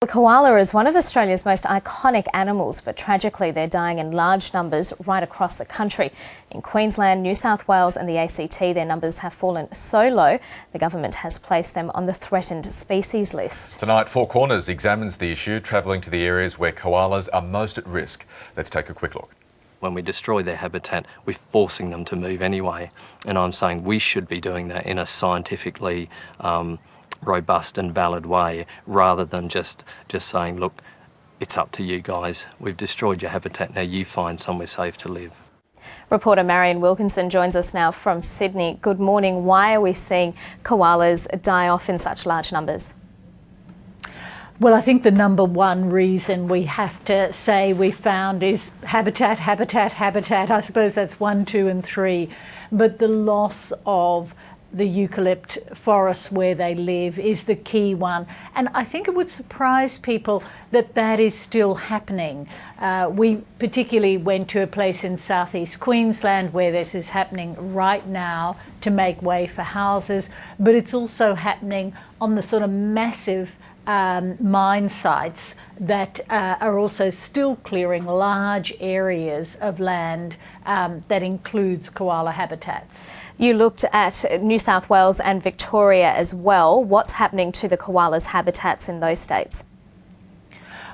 The koala is one of Australia's most iconic animals, but tragically they're dying in large numbers right across the country. In Queensland, New South Wales and the ACT, their numbers have fallen so low, the government has placed them on the threatened species list. Tonight, Four Corners examines the issue, travelling to the areas where koalas are most at risk. Let's take a quick look. When we destroy their habitat, we're forcing them to move anyway. And I'm saying we should be doing that in a scientifically robust and valid way, rather than just saying, look, it's up to you guys. We've destroyed your habitat, now you find somewhere safe to live. Reporter Marian Wilkinson joins us now from Sydney. Good morning. Why are we seeing koalas die off in such large numbers? Well, I think the number one reason we have to say we found is habitat. I suppose that's 1, 2 and 3. But the loss of the eucalypt forests where they live is the key one. And I think it would surprise people that that is still happening. We particularly went to a place in southeast Queensland where this is happening right now to make way for houses, but it's also happening on the sort of massive mine sites that are also still clearing large areas of land that includes koala habitats. You looked at New South Wales and Victoria as well. What's happening to the koalas' habitats in those states?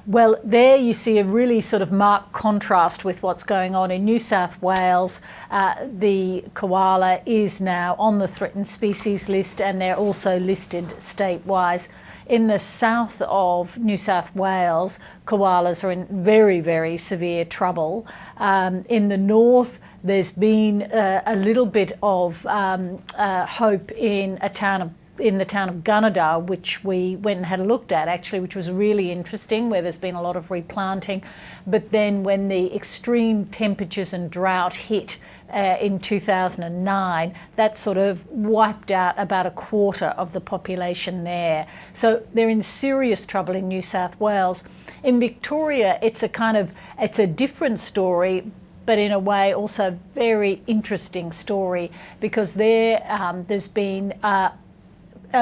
Well, there you see a really sort of marked contrast with what's going on in New South Wales. The koala is now on the threatened species list, and they're also listed state-wise. In the south of New South Wales, koalas are in very, very severe trouble. In the north, there's been a little bit of hope in the town of Gunnedah, which we went and had a look at actually, which was really interesting, where there's been a lot of replanting. But then when the extreme temperatures and drought hit in 2009, that sort of wiped out about a quarter of the population there. So they're in serious trouble in New South Wales. In Victoria, it's a different story, but in a way also a very interesting story, because there's been a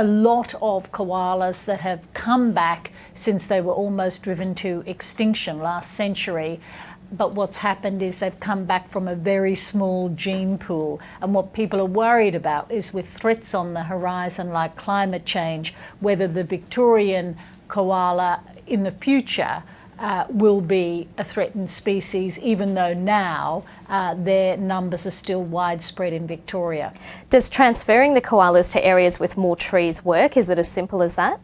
lot of koalas that have come back since they were almost driven to extinction last century. But what's happened is they've come back from a very small gene pool. And what people are worried about is, with threats on the horizon like climate change, whether the Victorian koala in the future will be a threatened species, even though now their numbers are still widespread in Victoria. Does transferring the koalas to areas with more trees work? Is it as simple as that?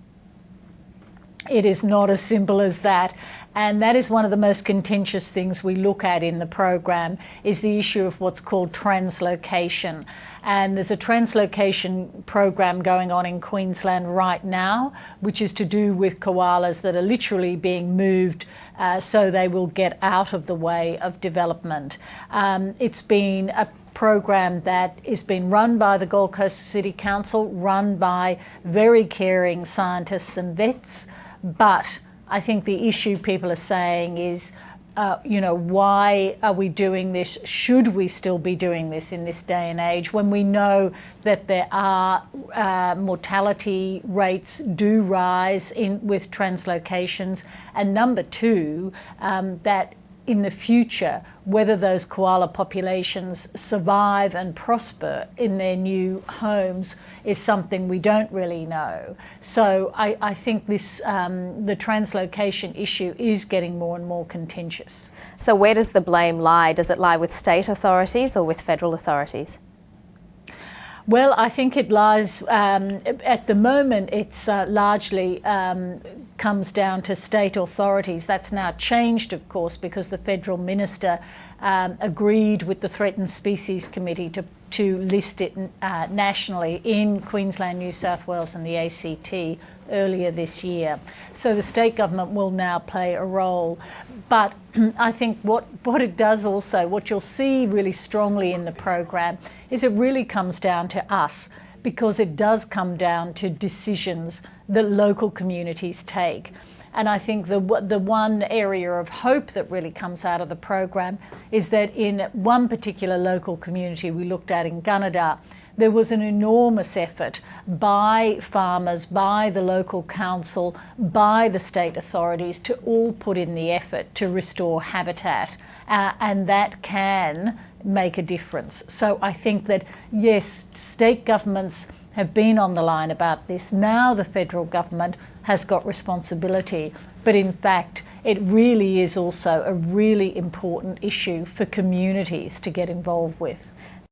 It is not as simple as that. And that is one of the most contentious things we look at in the program, is the issue of what's called translocation. And there's a translocation program going on in Queensland right now, which is to do with koalas that are literally being moved so they will get out of the way of development. It's been a program that is being run by the Gold Coast City Council, run by very caring scientists and vets, but I think the issue people are saying is, why are we doing this? Should we still be doing this in this day and age, when we know that there are mortality rates do rise with translocations? And number two, that in the future, whether those koala populations survive and prosper in their new homes is something we don't really know. So I think this the translocation issue is getting more and more contentious. So where does the blame lie? Does it lie with state authorities or with federal authorities? Well, I think it lies, at the moment, it's largely comes down to state authorities. That's now changed, of course, because the federal minister agreed with the Threatened Species Committee to list it nationally in Queensland, New South Wales and the ACT earlier this year. So the state government will now play a role. But I think what it does also, what you'll see really strongly in the program, is it really comes down to us, because it does come down to decisions that local communities take. And I think the one area of hope that really comes out of the program is that in one particular local community we looked at in Gunnedah, there was an enormous effort by farmers, by the local council, by the state authorities to all put in the effort to restore habitat, and that can make a difference. So I think that, yes, state governments have been on the line about this. Now the federal government has got responsibility, but in fact it really is also a really important issue for communities to get involved with.